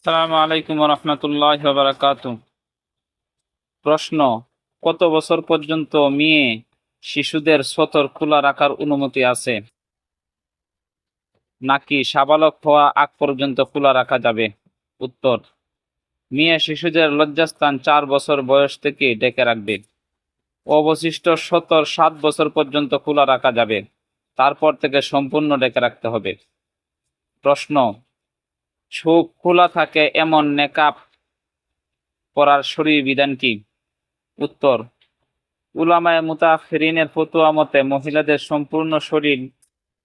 আসসালামু আলাইকুম রহমতুল্লাহ বারাকাতু। প্রশ্ন: কত বছর পর্যন্ত মেয়ে শিশুদের সতর খোলা রাখার অনুমতি আছে, নাকি সাবালক হওয়া আগ পর্যন্ত খোলা রাখা যাবে? উত্তর: মেয়ে শিশুদের লজ্জাস্থান 4 বছর বয়স থেকে ঢেকে রাখবে। অবশিষ্ট সতর 7 বছর পর্যন্ত খোলা রাখা যাবে, তারপর থেকে সম্পূর্ণ ঢেকে রাখতে হবে। প্রশ্ন: চোখ খোলা থাকে এমন নেকাব পরার শরীয়ী বিধান কি? উত্তর: উলামায়ে মুতাআখিরিনের ফতোয়া মতে মহিলাদের সম্পূর্ণ শরীর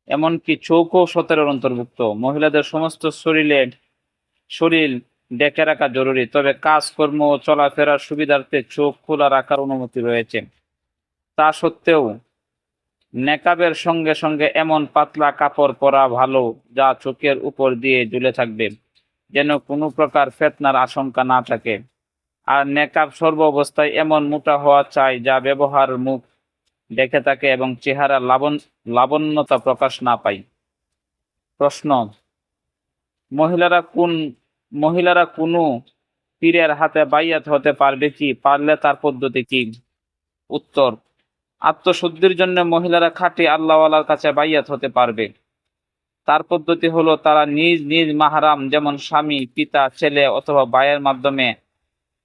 এমনকি চোখও সতরের অন্তর্ভুক্ত। মহিলাদের সমস্ত শরীর ঢেকে রাখা জরুরি, তবে কাজকর্ম ও চলাফেরার সুবিধার্থে চোখ খোলা রাখার অনুমতি রয়েছে। তা সত্ত্বেও নেকাবের সঙ্গে সঙ্গে এমন পাতলা কাপড় পরা ভালো যা চোখের উপর দিয়ে ঝুলে থাকবে, যেন কোনো প্রকার ফিতনার আশঙ্কা না থাকে। আর নেকাব সর্ব অবস্থায় এমন মোটা হওয়া চাই যা ব্যবহার মুখ দেখে থাকে এবং চেহারা লাবণ্যতা প্রকাশ না পায়। প্রশ্ন: মহিলারা কোনো পীরের হাতে বাইয়াত হতে পারবে কি? পারলে তার পদ্ধতি কি? উত্তর: আত্মশুদ্ধির জন্য মহিলারা খাঁটি আল্লাহওয়ালার কাছে বাইয়াত হতে পারবে। তার পদ্ধতি হলো, তারা নিজ নিজ মাহরাম যেমন স্বামী, পিতা, ছেলে অথবা ভাইয়ের মাধ্যমে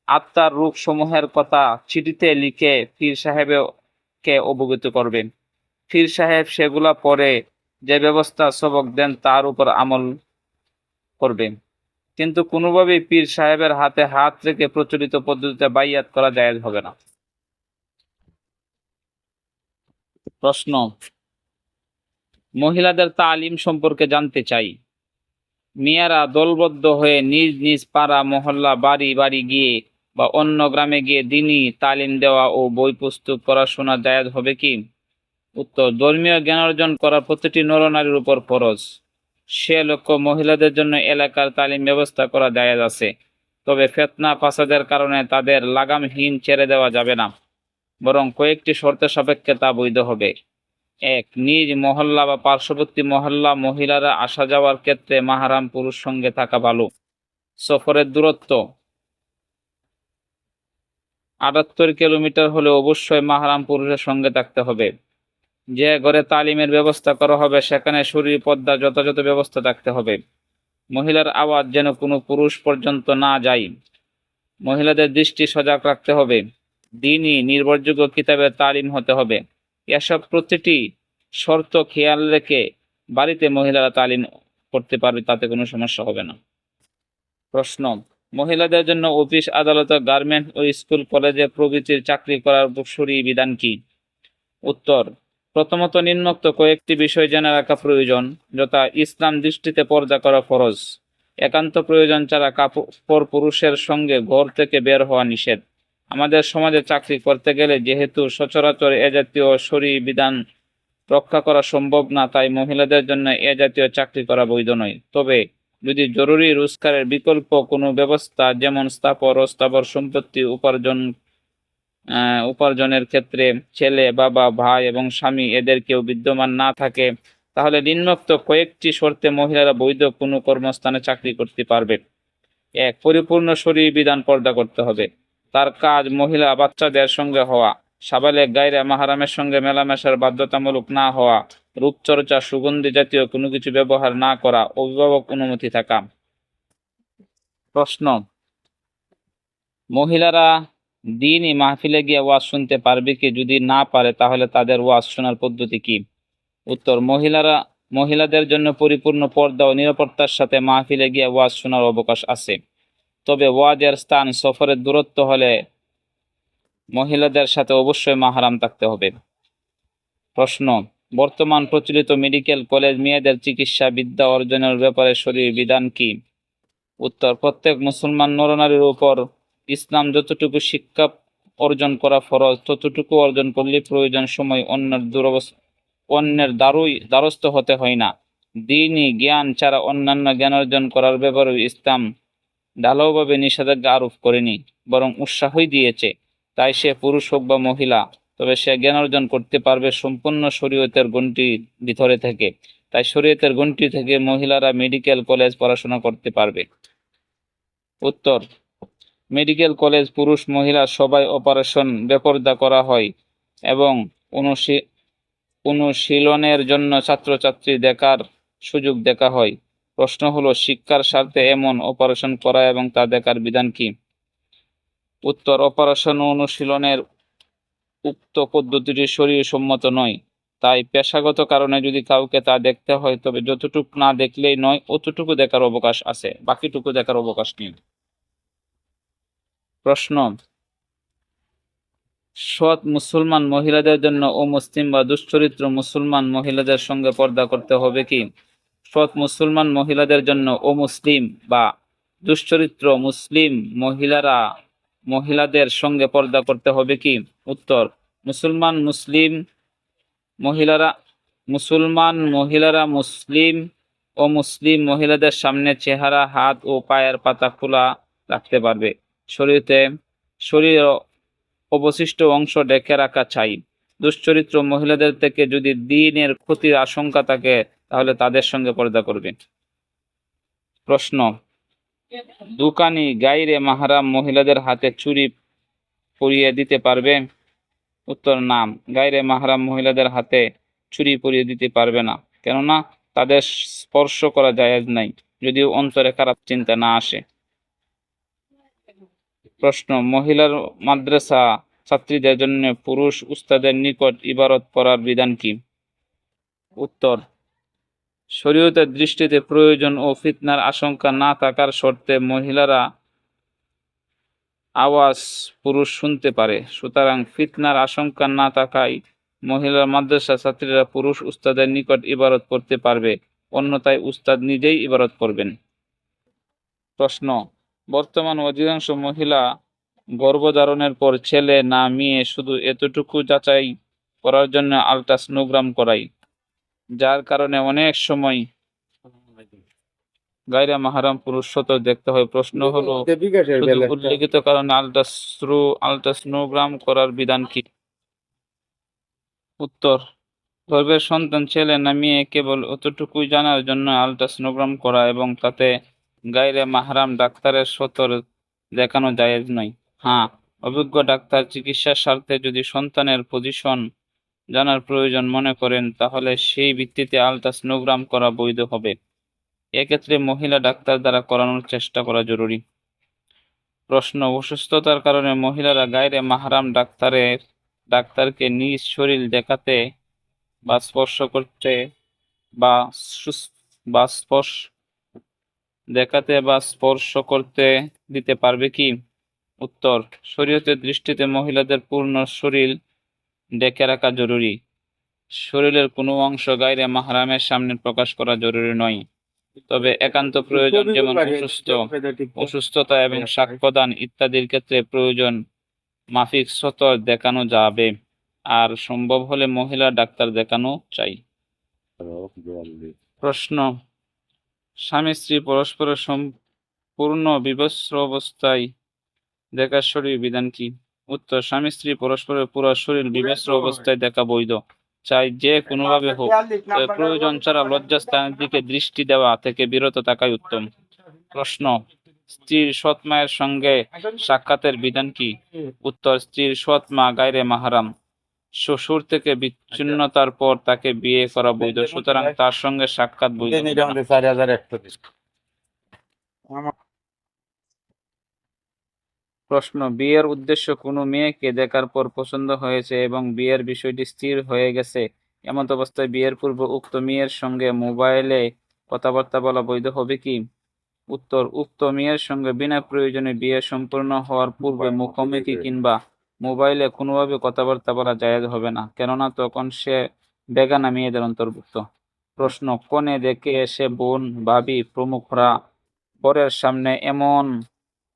আত্মার রূপ সমূহের কথা চিঠিতে লিখে পীর সাহেবকে অবগত করবেন। পীর সাহেব সেগুলা পরে যে ব্যবস্থা সবক দেন তার উপর আমল করবেন, কিন্তু কোনোভাবেই পীর সাহেবের হাতে হাত রেখে প্রচলিত পদ্ধতিতে বাইয়াত করা জায়েজ হবে না। প্রশ্ন: মহিলাদের তালিম সম্পর্কে জানতে চাই। মেয়েরা দলবদ্ধ হয়ে নিজ নিজ পাড়া, মহল্লা, বাড়ি বাড়ি গিয়ে বা অন্য গ্রামে গিয়ে দ্বীনি তালিম দেওয়া ও বই পুস্তক পড়াশোনা জায়েজ হবে কি? উত্তর: ধর্মীয় জ্ঞান অর্জন করা প্রতিটি নরনারীর উপর ফরজ। সে লক্ষ্য মহিলাদের জন্য এলাকার তালিম ব্যবস্থা করা জায়েজ আছে, তবে ফিতনা ফাসাদের কারণে তাদের লাগামহীন ছেড়ে দেওয়া যাবে না, বরং কয়েকটি শর্তের সাপেক্ষে তা বৈধ হবে। 1. নিজ মহল্লা বা পার্শ্ববর্তী মহল্লা মহিলারা আসা যাওয়ার ক্ষেত্রে মাহরাম পুরুষ সঙ্গে থাকা ভালো। সফরের দূরত্ব 78 কিলোমিটার হলে অবশ্যই মাহরাম পুরুষের সঙ্গে থাকতে হবে। যে ঘরে তালিমের ব্যবস্থা করা হবে সেখানে শরীর পর্দা যথাযথ ব্যবস্থা থাকতে হবে। মহিলার আওয়াজ যেন কোনো পুরুষ পর্যন্ত না যায়। মহিলাদের দৃষ্টি সজাগ রাখতে হবে। দ্বীনি নির্ভরযোগ্য কিতাবের তালিম হতে হবে। এসব প্রতিটি শর্ত খেয়াল রেখে বাড়িতে মহিলারা তালিম করতে পারবে, তাতে কোনো সমস্যা হবে না। প্রশ্ন: মহিলাদের জন্য অফিস আদালত, গার্মেন্ট ও স্কুল কলেজে প্রভৃতির চাকরি করার শরীয়ী বিধান কি? উত্তর: প্রথমত নিম্নোক্ত কয়েকটি বিষয় জেনে রাখা প্রয়োজন, যথা ইসলাম দৃষ্টিতে পর্দা করা ফরজ। একান্ত প্রয়োজন ছাড়া কাপড় পুরুষের সঙ্গে ঘর থেকে বের হওয়া নিষেধ। আমাদের সমাজে চাকরি করতে গেলে যেহেতু সচরাচর এ জাতীয় শরীয়ী বিধান রক্ষা করা সম্ভব না, তাই মহিলাদের জন্য এ জাতীয় চাকরি করা বৈধ নয়। তবে যদি জরুরি রোজগারের বিকল্প কোনো ব্যবস্থা, যেমন স্থাবর অস্থাবর সম্পত্তি উপার্জনের ক্ষেত্রে ছেলে, বাবা, ভাই এবং স্বামী এদের কেউ বিদ্যমান না থাকে, তাহলে নিম্নোক্ত কয়েকটি শর্তে মহিলারা বৈধ কোনো কর্মস্থানে চাকরি করতে পারবে। 1. পরিপূর্ণ শরীয়ী বিধান পর্দা করতে হবে। তার কাজ মহিলা বাচ্চাদের সঙ্গে হওয়া, সাবালেগ গায়রে মাহরামের সঙ্গে মেলামেশার বাধ্যতামূলক না হওয়া, রূপচর্চা, সুগন্ধি জাতীয় কোনো কিছু ব্যবহার না করা, অভিভাবক অনুমতি থাকা। প্রশ্ন: মহিলারা দ্বীনি মাহফিলে গিয়ে ওয়াজ শুনতে পারবে কি? যদি না পারে তাহলে তাদের ওয়াজ শোনার পদ্ধতি কি? উত্তর: মহিলাদের জন্য পরিপূর্ণ পর্দা ও নিরাপত্তার সাথে মাহফিলে গিয়ে ওয়াজ শোনার অবকাশ আছে, তবে ওয়াজের স্থান, সফরের দূরত্ব হলে মহিলাদের সাথে অবশ্যই মাহরাম থাকতে হবে। প্রশ্ন: বর্তমান প্রচলিত মেডিকেল কলেজ মেয়েদের চিকিৎসা বিদ্যা অর্জনের ব্যাপারে শরীয়ী বিধান কি? উত্তর: প্রত্যেক মুসলমান নরনারীর উপর ইসলাম যতটুকু শিক্ষা অর্জন করা ফরজ, ততটুকু অর্জন করলে প্রয়োজন সময় অন্যের দ্বারস্থ হতে হয় না। দ্বীনি জ্ঞান ছাড়া অন্যান্য জ্ঞান অর্জন করার ব্যাপারে ইসলাম ঢালাওভাবে নিষেধাজ্ঞা আরোপ করেনি, বরং উৎসাহই দিয়েছে। তাই সে পুরুষ হোক বা মহিলা, তবে সে জ্ঞান অর্জন করতে পারবে সম্পূর্ণ শরীয়তের গণ্ডির ভিতরে থেকে। তাই শরীয়তের গণ্ডি থেকে মহিলারা মেডিকেল কলেজ পড়াশোনা করতে পারবে। উত্তর, মেডিকেল কলেজ পুরুষ মহিলা সবাই অপারেশন বেপরদা করা হয় এবং অনুশীলনের জন্য ছাত্রছাত্রী দেখার সুযোগ দেখা হয়। প্রশ্ন হলো, শিক্ষার স্বার্থে এমন অপারেশন করা এবং তা দেখার বিধান কি? উত্তর, অপারেশন ও অনুশীলনের উক্ত পদ্ধতিটি শরীয়সম্মত নয়, তাই পেশাগত কারণে যদি কাউকে তা দেখতে হয় তবে যতটুকু না দেখলেই নয় অতটুকু দেখার অবকাশ আছে, বাকিটুকু দেখার অবকাশ নেই। প্রশ্ন, সৎ মুসলমান মহিলাদের জন্য অমুসলিম বা দুশ্চরিত্র মুসলমান মহিলাদের সঙ্গে পর্দা করতে হবে কি? সৎ মুসলমান মহিলাদের জন্য অমুসলিম বা দুশ্চরিত্র মুসলিম মহিলাদের সঙ্গে পর্দা করতে হবে কি? উত্তর, মুসলমান মহিলারা মুসলিম ও মুসলিম মহিলাদের সামনে চেহারা, হাত ও পায়ের পাতা খোলা রাখতে পারবে। শরীর অবশিষ্ট অংশ ঢেকে রাখা চাই। দুশ্চরিত্র মহিলাদের থেকে যদি দ্বীনের ক্ষতির আশঙ্কা থাকে তাহলে তাদের সঙ্গে পর্দা করবে। প্রশ্ন, দোকানি গাইরে মাহরাম মহিলাদের হাতে চুড়ি পরিয়ে দিতে পারবে? উত্তর, না, গাইরে মাহরাম মহিলাদের হাতে চুড়ি পরিয়ে দিতে পারবে না, কেননা তাদের স্পর্শ করা জায়েজ নাই, যদিও অন্তরে খারাপ চিন্তা না আসে। প্রশ্ন, মহিলার মাদ্রাসা ছাত্রীদের জন্য পুরুষ উস্তাদের নিকট ইবারত পড়ার বিধান কি? উত্তর, শরীয়তের দৃষ্টিতে প্রয়োজন ও ফিতনার আশঙ্কা না থাকার শর্তে মহিলারা আওয়াজ পুরুষ শুনতে পারে, সুতরাং ফিতনার আশঙ্কা না থাকায় মহিলার মাদ্রাসা ছাত্রীরা পুরুষ উস্তাদের নিকট ইবারত পড়তে পারবে, অন্যথায় উস্তাদ নিজেই ইবারত পড়বেন। প্রশ্ন, বর্তমান অধিকাংশ মহিলা গর্ভধারণের পর ছেলে না মেয়ে শুধু এতটুকু যাচাই করার জন্য আল্ট্রাসনোগ্রাম করায়, যার কারণে অনেক সময় গায়রে মাহরাম পুরুষ সতর দেখতে হয়। প্রশ্ন হলো, শুধু উল্লেখিত কারণে আল্ট্রাসনোগ্রাম করার বিধান কি? উত্তর, গর্ভের সন্তান ছেলে না মেয়ে কেবল অতটুকুই জানার জন্য আল্ট্রাসনোগ্রাম করা এবং তাতে গায়রে মাহরাম ডাক্তারের সতর দেখানো জায়েজ নয়। হ্যাঁ, অভিজ্ঞ ডাক্তার চিকিৎসার স্বার্থে যদি সন্তানের পজিশন জানার প্রয়োজন মনে করেন তাহলে সেই ভিত্তিতে আল্ট্রাসনোগ্রাম করা বৈধ হবে। এক্ষেত্রে মহিলা ডাক্তার দ্বারা করানোর চেষ্টা করা জরুরি। প্রশ্ন, অসুস্থতার কারণে মহিলারা গায়রে মাহরাম ডাক্তারকে নিজ শরীর দেখাতে বা স্পর্শ করতে বা স্পর্শ করতে দিতে পারবে কি? উত্তর, শরীয়তের দৃষ্টিতে মহিলাদের পূর্ণ শরীর ঢেকে রাখা জরুরি। শরীরের কোনো অংশ গায়রে মাহরামের সামনে প্রকাশ করা জরুরি নয়, তবে একান্ত প্রয়োজন, যেমন অসুস্থতা এবং সাক্ষ্যদান ইত্যাদির ক্ষেত্রে প্রয়োজন মাফিক সতর দেখানো যাবে, আর সম্ভব হলে মহিলা ডাক্তার দেখানো চাই। প্রশ্ন, স্বামী স্ত্রী পরস্পরের সম্পূর্ণ বিবস্ত্র অবস্থায় দেখা শরীর বিধান কি? উত্তর, স্বামী স্ত্রী পরস্পরের পুরো শরীর বিবস্ত্র অবস্থায় দেখা বৈধ, চাই যে কোনোভাবে হোক, তবে প্রয়োজন ছাড়া লজ্জাস্থানের দিকে দৃষ্টি দেওয়া থেকে বিরত থাকাই উত্তম। প্রশ্ন, স্ত্রীর সৎ মায়ের সঙ্গে সাক্ষাতের বিধান কি? উত্তর, স্ত্রীর সৎ মা গায়রে মাহরাম, শ্বশুর থেকে বিচ্ছিন্নতার পর তাকে বিয়ে করা বৈধ, সুতরাং তার সঙ্গে সাক্ষাৎ বৈধ। প্রশ্ন, বিয়ের উদ্দেশ্য কোনো মেয়েকে দেখার পর পছন্দ হয়েছে এবং বিয়ের বিষয়টি স্থির হয়ে গেছে, এমন অবস্থায় বিয়ের পূর্বে উক্ত মেয়ের সঙ্গে মোবাইলে কথাবার্তা বলা বৈধ হবে কি? উত্তর, উক্ত মেয়ের সঙ্গে বিনা প্রয়োজনে বিয়ে সম্পূর্ণ হওয়ার পূর্বে মুখোমুখি কিংবা মোবাইলে কোনোভাবে কথাবার্তা বলা জায়েজ হবে না, কেননা তখন সে বেগানা মেয়েদের অন্তর্ভুক্ত। প্রশ্ন, কনে দেখে এসে বোন, ভাবি প্রমুখরা বরের সামনে এমন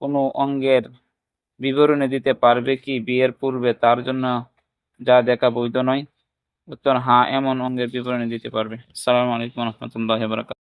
কোনো অঙ্গের বিবরণী দিতে পারবে কি বিয়ের পূর্বে তার জন্য যা দেখা বৈধ নয়? উত্তর, হ্যাঁ, এমন অঙ্গের বিবরণী দিতে পারবে। আসসালামু আলাইকুম ওয়া রাহমাতুল্লাহি ওয়া বারাকাতুহু।